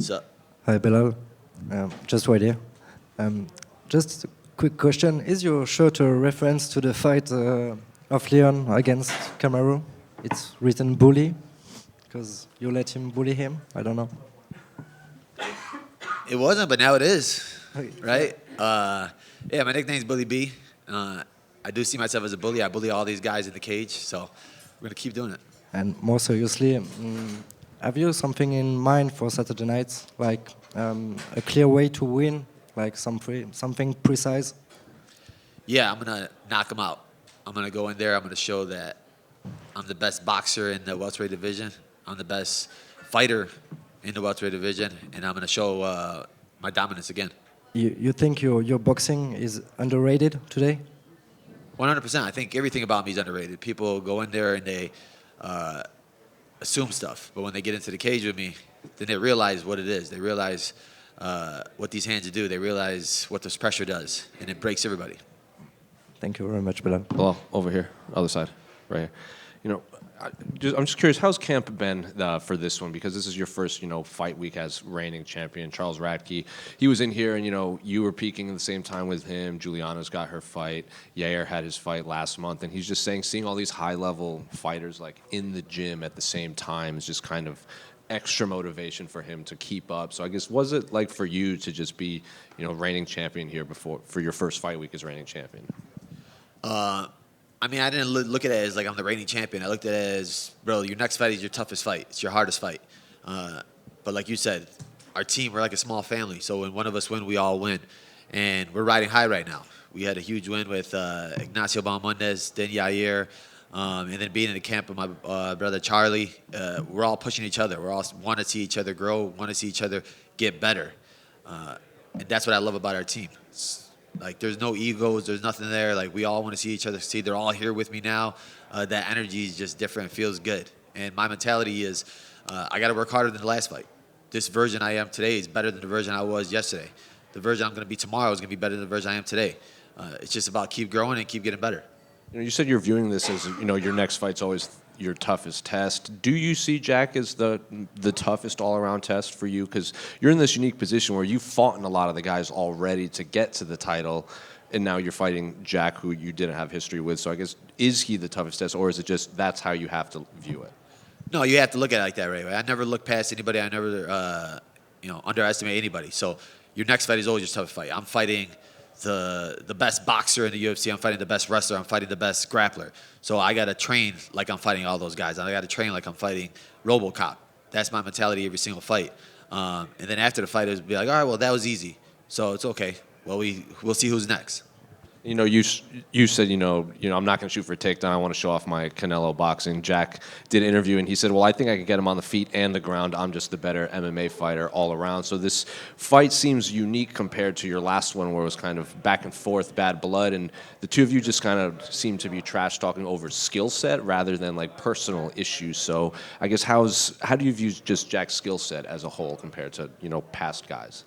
So, Hi, Belal. Just right here. Just a quick question. Is your shirt a reference to the fight of Leon against Kamaru? It's written bully because you let him bully him? I don't know. it wasn't, but now it is, Okay. right? Yeah, my nickname's Bully B. I do see myself as a bully. I bully all these guys in the cage, so we're going to keep doing it. And more seriously, have you something in mind for Saturday nights? Like a clear way to win? Like something precise? Yeah, I'm going to knock him out. I'm going to go in there. I'm going to show that I'm the best boxer in the welterweight division. I'm the best fighter in the welterweight division, and I'm going to show my dominance again. You think your boxing is underrated today? 100%. I think everything about me is underrated. People go in there and they assume stuff, but when they get into the cage with me, then they realize what it is. They realize what these hands do. They realize what this pressure does, and it breaks everybody. Thank you very much, Belal. Well, over here, other side, right here. You know, I'm just curious, how's camp been for this one? Because this is your first, fight week as reigning champion. Charles Radke, he was in here, and you were peaking at the same time with him. Juliana's got her fight. Yair had his fight last month, and he's just saying, seeing all these high-level fighters like in the gym at the same time is just kind of extra motivation for him to keep up. So I guess, was it like for you to just be, reigning champion here for your first fight week as reigning champion? I mean, I didn't look at it as like I'm the reigning champion. I looked at it as, bro, your next fight is your toughest fight. It's your hardest fight. But like you said, our team, we're like a small family. So when one of us win, we all win. And we're riding high right now. We had a huge win with Ignacio Balmundez, then Yair, and then being in the camp with my brother Charlie. We're all pushing each other. We all want to see each other grow, want to see each other get better. And that's what I love about our team. Like, there's no egos. There's nothing there. Like, we all want to see each other succeed. They're all here with me now. That energy is just different. It feels good. And my mentality is I got to work harder than the last fight. This version I am today is better than the version I was yesterday. The version I'm going to be tomorrow is going to be better than the version I am today. It's just about keep growing and keep getting better. You said you're viewing this as, your next fight's always your toughest test. Do you see Jack as the toughest all-around test for you? Because you're in this unique position where you've fought in a lot of the guys already to get to the title, and now you're fighting Jack, who you didn't have history with. So I guess, is he the toughest test, or is it just that's how you have to view it? No, you have to look at it like that, right? I never look past anybody. I never, underestimate anybody. So your next fight is always your toughest fight. I'm fighting the best boxer in the UFC. I'm fighting the best wrestler. I'm fighting the best grappler. So I got to train like I'm fighting all those guys. I got to train like I'm fighting RoboCop. That's my mentality every single fight. And then after the fight, it would be like, all right, well, that was easy. So it's okay. Well, we'll see who's next. You said, I'm not going to shoot for a takedown. I want to show off my Canelo boxing. Jack did an interview, and he said, well, I think I can get him on the feet and the ground. I'm just the better MMA fighter all around. So this fight seems unique compared to your last one where it was kind of back and forth, bad blood, and the two of you just kind of seem to be trash-talking over skill set rather than, like, personal issues. So I guess how do you view just Jack's skill set as a whole compared to, past guys?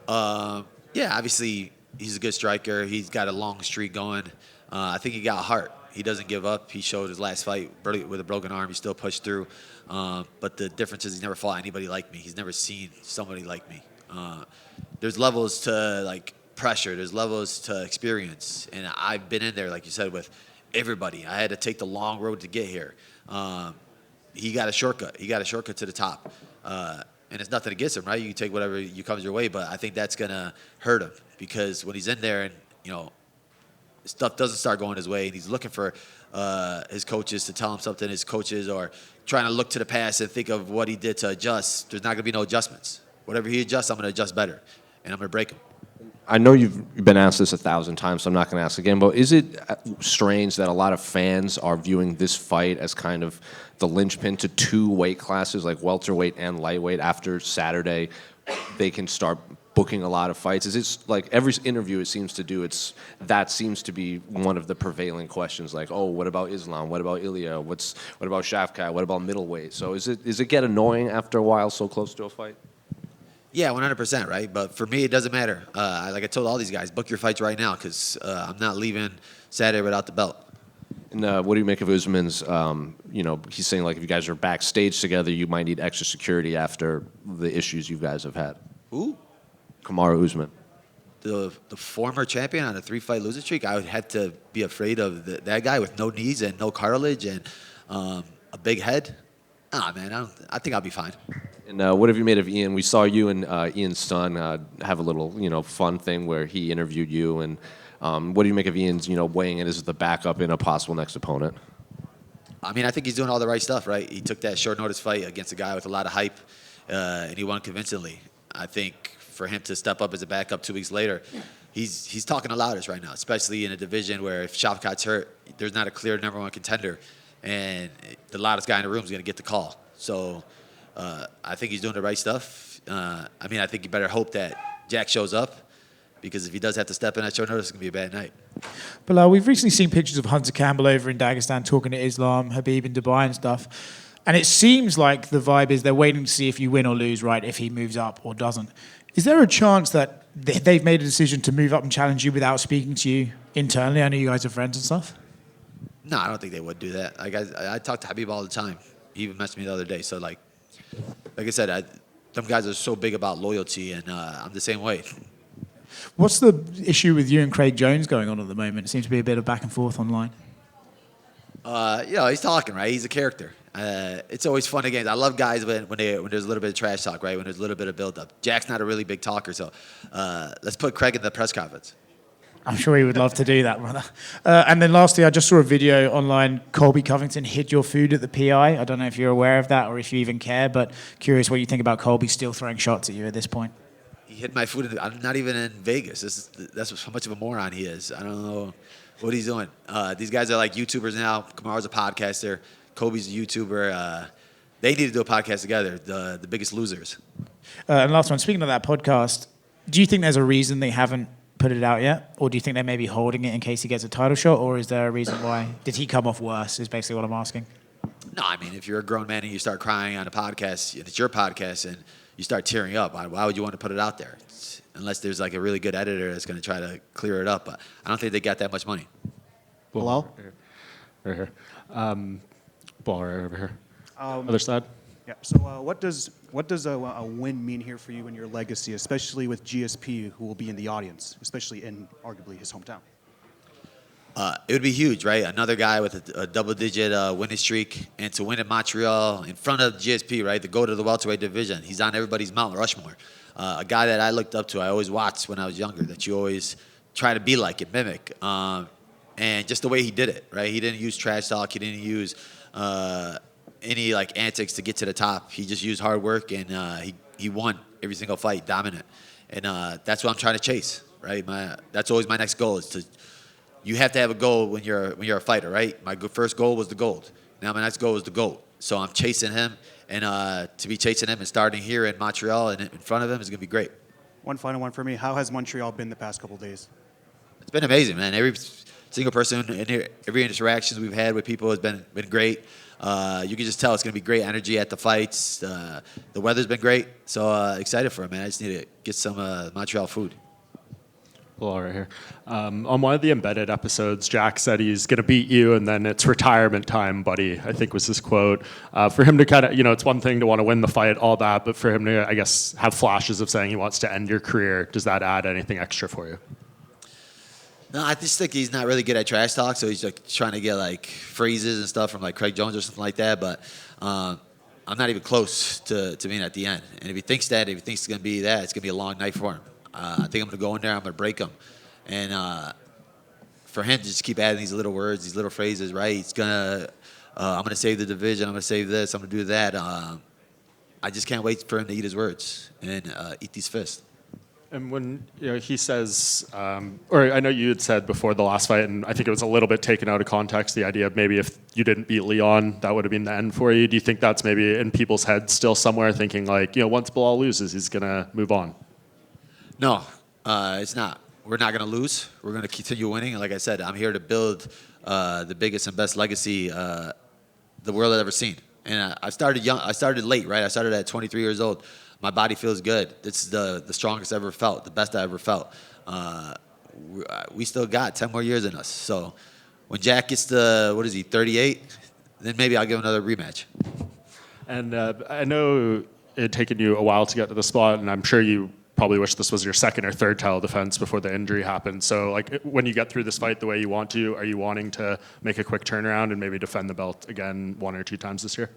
Yeah, obviously, he's a good striker. He's got a long streak going. I think he got heart. He doesn't give up. He showed his last fight with a broken arm. He still pushed through. But the difference is he's never fought anybody like me. He's never seen somebody like me. There's levels to, like, pressure. There's levels to experience. And I've been in there, like you said, with everybody. I had to take the long road to get here. He got a shortcut. He got a shortcut to the top. And it's nothing against him, right? You can take whatever comes your way, but I think that's going to hurt him because when he's in there and, stuff doesn't start going his way and he's looking for his coaches to tell him something, his coaches, or trying to look to the past and think of what he did to adjust, there's not going to be no adjustments. Whatever he adjusts, I'm going to adjust better, and I'm going to break him. I know you've been asked this 1,000 times, so I'm not going to ask again, but is it strange that a lot of fans are viewing this fight as kind of the linchpin to two weight classes, like welterweight and lightweight? After Saturday, they can start booking a lot of fights. Is it like every interview it seems to do, that seems to be one of the prevailing questions, like, oh, what about Islam? What about Ilya? What about Shavkat? What about middleweight? So is it get annoying after a while so close to a fight? Yeah, 100%, right? But for me, it doesn't matter. Like I told all these guys, book your fights right now because I'm not leaving Saturday without the belt. And what do you make of Usman's, he's saying, like, if you guys are backstage together, you might need extra security after the issues you guys have had. Who? Kamaru Usman. The former champion on a 3-fight losing streak, I would have to be afraid of that guy with no knees and no cartilage and a big head. Man, I think I'll be fine. And what have you made of Ian? We saw you and Ian's son have a little, fun thing where he interviewed you. And what do you make of Ian's, weighing in as the backup in a possible next opponent? I mean, I think he's doing all the right stuff, right? He took that short notice fight against a guy with a lot of hype, and he won convincingly. I think for him to step up as a backup 2 weeks later, he's talking the loudest right now, especially in a division where if Shavkat's hurt, there's not a clear number 1 contender, and the loudest guy in the room is going to get the call. So I think he's doing the right stuff. I think you better hope that Jack shows up, because if he does have to step in at short notice, it's going to be a bad night. Belal, we've recently seen pictures of Hunter Campbell over in Dagestan talking to Islam, Habib in Dubai and stuff. And it seems like the vibe is they're waiting to see if you win or lose, right, if he moves up or doesn't. Is there a chance that they've made a decision to move up and challenge you without speaking to you internally? I know you guys are friends and stuff. No, I don't think they would do that. Like I talk to Habib all the time. He even messaged me the other day. So, like I said, them guys are so big about loyalty, and I'm the same way. What's the issue with you and Craig Jones going on at the moment? It seems to be a bit of back and forth online. He's talking, right? He's a character. It's always fun again. I love guys when there's a little bit of trash talk, right? When there's a little bit of build-up. Jack's not a really big talker, so let's put Craig in the press conference. I'm sure he would love to do that, brother. And then lastly, I just saw a video online. Colby Covington hid your food at the PI. I don't know if you're aware of that or if you even care, but curious what you think about Colby still throwing shots at you at this point. He hid my food. I'm not even in Vegas. That's how much of a moron he is. I don't know what he's doing. These guys are like YouTubers now. Kamaru's a podcaster. Kobe's a YouTuber. They need to do a podcast together, the biggest losers. And last one, speaking of that podcast, do you think there's a reason they haven't put it out yet? Or do you think they may be holding it in case he gets a title shot? Or is there a reason why? Did he come off worse is basically what I'm asking. No, I mean, if you're a grown man and you start crying on a podcast, and it's your podcast, and you start tearing up, why would you want to put it out there? Unless there's like a really good editor that's going to try to clear it up. But I don't think they got that much money. Belal? Right here. Ball right over here. Other side. Yeah. So what does a win mean here for you and your legacy, especially with GSP, who will be in the audience, especially in arguably his hometown? It would be huge, right? Another guy with a double-digit winning streak, and to win in Montreal in front of GSP, right? To go to the welterweight division. He's on everybody's Mount Rushmore. A guy that I looked up to, I always watched when I was younger, that you always try to be like and mimic. And just the way he did it, right? He didn't use trash talk. He didn't use any like antics to get to the top. He just used hard work, and he won every single fight, dominant. And that's what I'm trying to chase, right? That's always my next goal is to. You have to have a goal when you're a fighter, right? My first goal was the gold. Now my next goal is the GOAT. So I'm chasing him, and to be chasing him and starting here in Montreal and in front of him is going to be great. One final one for me. How has Montreal been the past couple of days? It's been amazing, man. Every single person in here, every interaction we've had with people has been great. You can just tell it's going to be great energy at the fights. The weather's been great. So excited for it, man. I just need to get some Montreal food. Well, right here. On one of the embedded episodes, Jack said he's going to beat you, and then it's retirement time, buddy, I think was his quote. For him to kind of, it's one thing to want to win the fight, all that, but for him to, I guess, have flashes of saying he wants to end your career, does that add anything extra for you? No, I just think he's not really good at trash talk, so he's like trying to get like phrases and stuff from like Craig Jones or something like that, but I'm not even close to being at the end. And if he thinks it's going to be that, it's going to be a long night for him. I think I'm going to go in there, I'm going to break him. And for him to just keep adding these little words, these little phrases, right? He's going to, I'm going to save the division, I'm going to save this, I'm going to do that. I just can't wait for him to eat his words and eat these fists. And when he says, or I know you had said before the last fight, and I think it was a little bit taken out of context, the idea of maybe if you didn't beat Leon, that would have been the end for you. Do you think that's maybe in people's heads still somewhere thinking like, once Belal loses, he's going to move on? No, it's not. We're not going to lose. We're going to continue winning. And like I said, I'm here to build the biggest and best legacy the world has ever seen. And I started young. I started late, right? I started at 23 years old. My body feels good. This is the strongest I ever felt, the best I ever felt. We still got 10 more years in us. So when Jack gets to, 38, then maybe I'll give him another rematch. And I know it had taken you a while to get to the spot, and I'm sure you probably wish this was your second or third title defense before the injury happened. So, like, when you get through this fight the way you want to, are you wanting to make a quick turnaround and maybe defend the belt again 1 or 2 times this year?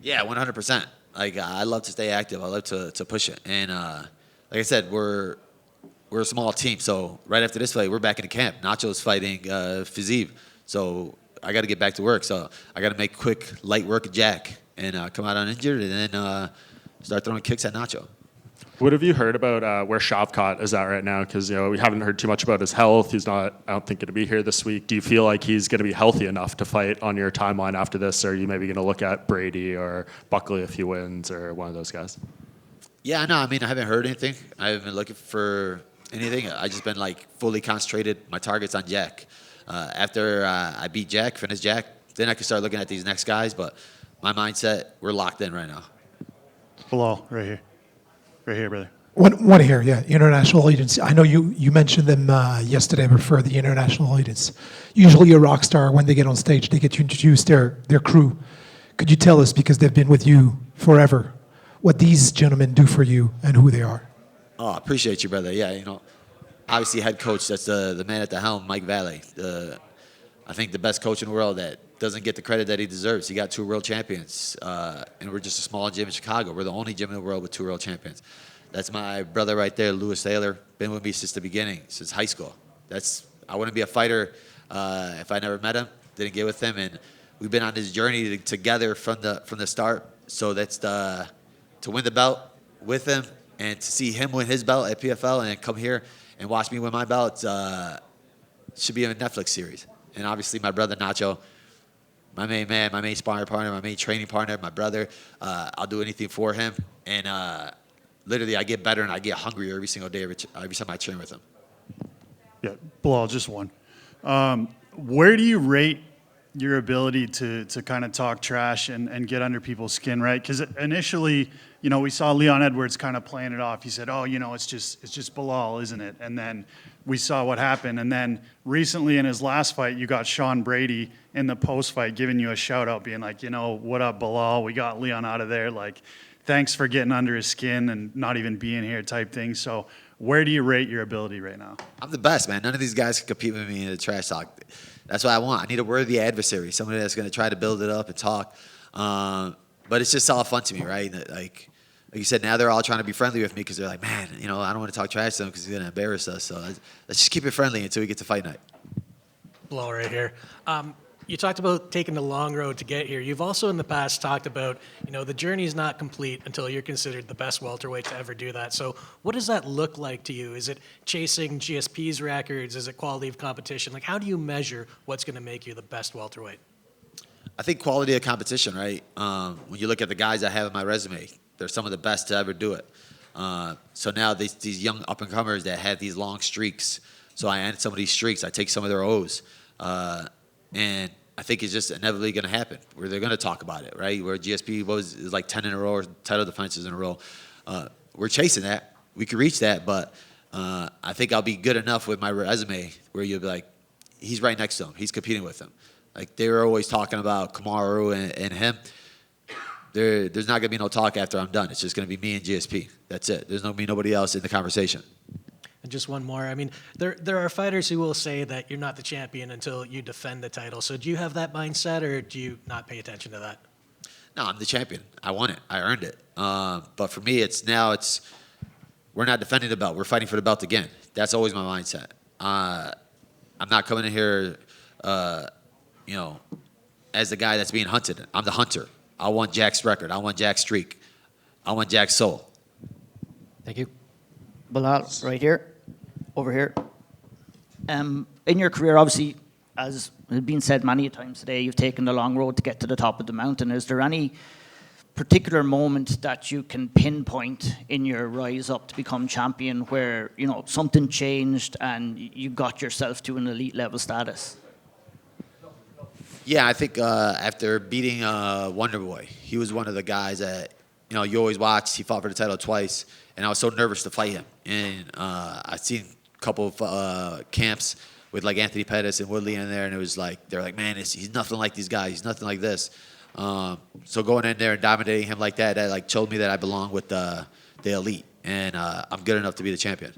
Yeah, 100%. Like, I love to stay active. I love to push it. And like I said, we're a small team. So right after this fight, we're back in the camp. Nacho's fighting Fiziev. So I got to get back to work. So I got to make quick, light work of Jack and come out uninjured and then start throwing kicks at Nacho. What have you heard about where Shavkat is at right now? Because we haven't heard too much about his health. He's not, I don't think, going to be here this week. Do you feel like he's going to be healthy enough to fight on your timeline after this? Or are you maybe going to look at Brady or Buckley if he wins or one of those guys? Yeah, no, I mean, I haven't heard anything. I haven't been looking for anything. I just been like fully concentrated. My target's on Jack. After I beat Jack, finish Jack, then I can start looking at these next guys. But my mindset, we're locked in right now. Belal, right here. Right here, brother. One here, yeah. International audience. I know you mentioned them yesterday, but for the international audience, usually a rock star, when they get on stage, they get to introduce their crew. Could you tell us, because they've been with you forever, what these gentlemen do for you and who they are? Oh, I appreciate you, brother. Yeah, obviously head coach, that's the man at the helm, Mike Valle. I think the best coach in the world that doesn't get the credit that he deserves. He got 2 world champions, and we're just a small gym in Chicago. We're the only gym in the world with 2 world champions. That's my brother right there, Louis Taylor. Been with me since the beginning, since high school. I wouldn't be a fighter if I never met him, didn't get with him, and we've been on this journey together from the start. So that's to win the belt with him and to see him win his belt at PFL and come here and watch me win my belt should be in a Netflix series. And obviously my brother Nacho, my main man, my main sparring partner, my main training partner, my brother. I'll do anything for him. And literally I get better and I get hungrier every single day, every time I train with him. Yeah, Belal, just one. Where do you rate your ability to kind of talk trash and get under people's skin, right? Because initially, we saw Leon Edwards kind of playing it off. He said, "Oh, it's just Belal, isn't it?" And then we saw what happened. And then recently in his last fight, you got Sean Brady in the post fight giving you a shout out, being like, "What up, Belal? We got Leon out of there. Like, thanks for getting under his skin and not even being here," type thing. So where do you rate your ability right now? I'm the best, man. None of these guys can compete with me in the trash talk. That's what I want. I need a worthy adversary, somebody that's going to try to build it up and talk. But it's just all fun to me, right? Like you said, now they're all trying to be friendly with me because they're like, man, I don't want to talk trash to him because he's going to embarrass us. So let's just keep it friendly until we get to fight night. Blow right here. You talked about taking the long road to get here. You've also in the past talked about, the journey is not complete until you're considered the best welterweight to ever do that. So what does that look like to you? Is it chasing GSP's records? Is it quality of competition? Like, how do you measure what's going to make you the best welterweight? I think quality of competition, right? When you look at the guys I have in my resume, they're some of the best to ever do it. So now these young up-and-comers that have these long streaks, so I end some of these streaks. I take some of their O's. And I think it's just inevitably going to happen where they're going to talk about it, right? Where GSP is like 10 in a row or title defenses in a row. We're chasing that. We could reach that, but I think I'll be good enough with my resume where you'll be like, he's right next to him. He's competing with him. Like, they were always talking about Kamaru and him. There's not going to be no talk after I'm done. It's just going to be me and GSP. That's it. There's going to be nobody else in the conversation. And just one more. I mean, there are fighters who will say that you're not the champion until you defend the title. So do you have that mindset, or do you not pay attention to that? No, I'm the champion. I won it. I earned it. But for me, it's we're not defending the belt. We're fighting for the belt again. That's always my mindset. I'm not coming in here, as the guy that's being hunted. I'm the hunter. I want Jack's record. I want Jack's streak. I want Jack's soul. Thank you. Belal, right here, over here. In your career, obviously, as has been said many times today, you've taken the long road to get to the top of the mountain. Is there any particular moment that you can pinpoint in your rise up to become champion where, something changed and you got yourself to an elite level status? Yeah, I think after beating Wonder Boy, he was one of the guys that, you always watch. He fought for the title twice, and I was so nervous to fight him. And I've seen a couple of camps with like Anthony Pettis and Woodley in there, and it was like they're like, man, he's nothing like these guys. He's nothing like this. So going in there and dominating him like that like showed me that I belong with the elite, and I'm good enough to be the champion.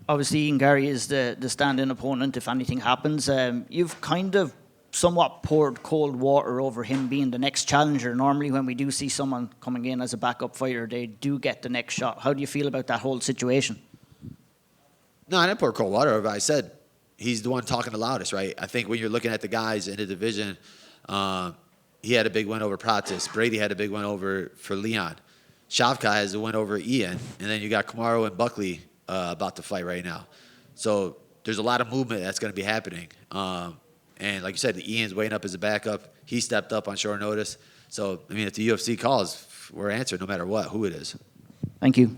Obviously, Ian Gary is the stand-in opponent if anything happens. You've kind of somewhat poured cold water over him being the next challenger. Normally, when we do see someone coming in as a backup fighter, they do get the next shot. How do you feel about that whole situation? No, I didn't pour cold water over. I said he's the one talking the loudest, right? I think when you're looking at the guys in the division, he had a big win over Pratis. Brady had a big win for Leon. Shavkat has a win over Ian. And then you got Kamaru and Buckley about to fight right now. So there's a lot of movement that's going to be happening. And like you said, Ian's waiting up as a backup. He stepped up on short notice. So, I mean, if the UFC calls, we're answering no matter what, who it is. Thank you.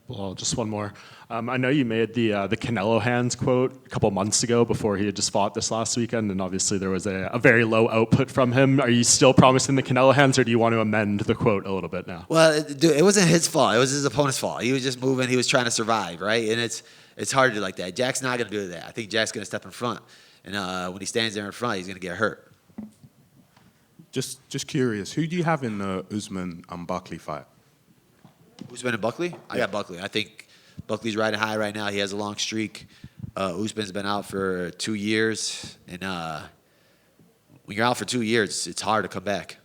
Well, just one more. I know you made the Canelo hands quote a couple months ago before he had just fought this last weekend, and obviously there was a very low output from him. Are you still promising the Canelo hands, or do you want to amend the quote a little bit now? Well, it wasn't his fault. It was his opponent's fault. He was just moving. He was trying to survive, right? And it's hard to do like that. Jack's not going to do that. I think Jack's going to step in front. And when he stands there in front, he's going to get hurt. Just curious, who do you have in the Usman and Buckley fight? Usman and Buckley? I got Buckley. I think Buckley's riding high right now. He has a long streak. Usman's been out for 2 years. And when you're out for 2 years, it's hard to come back.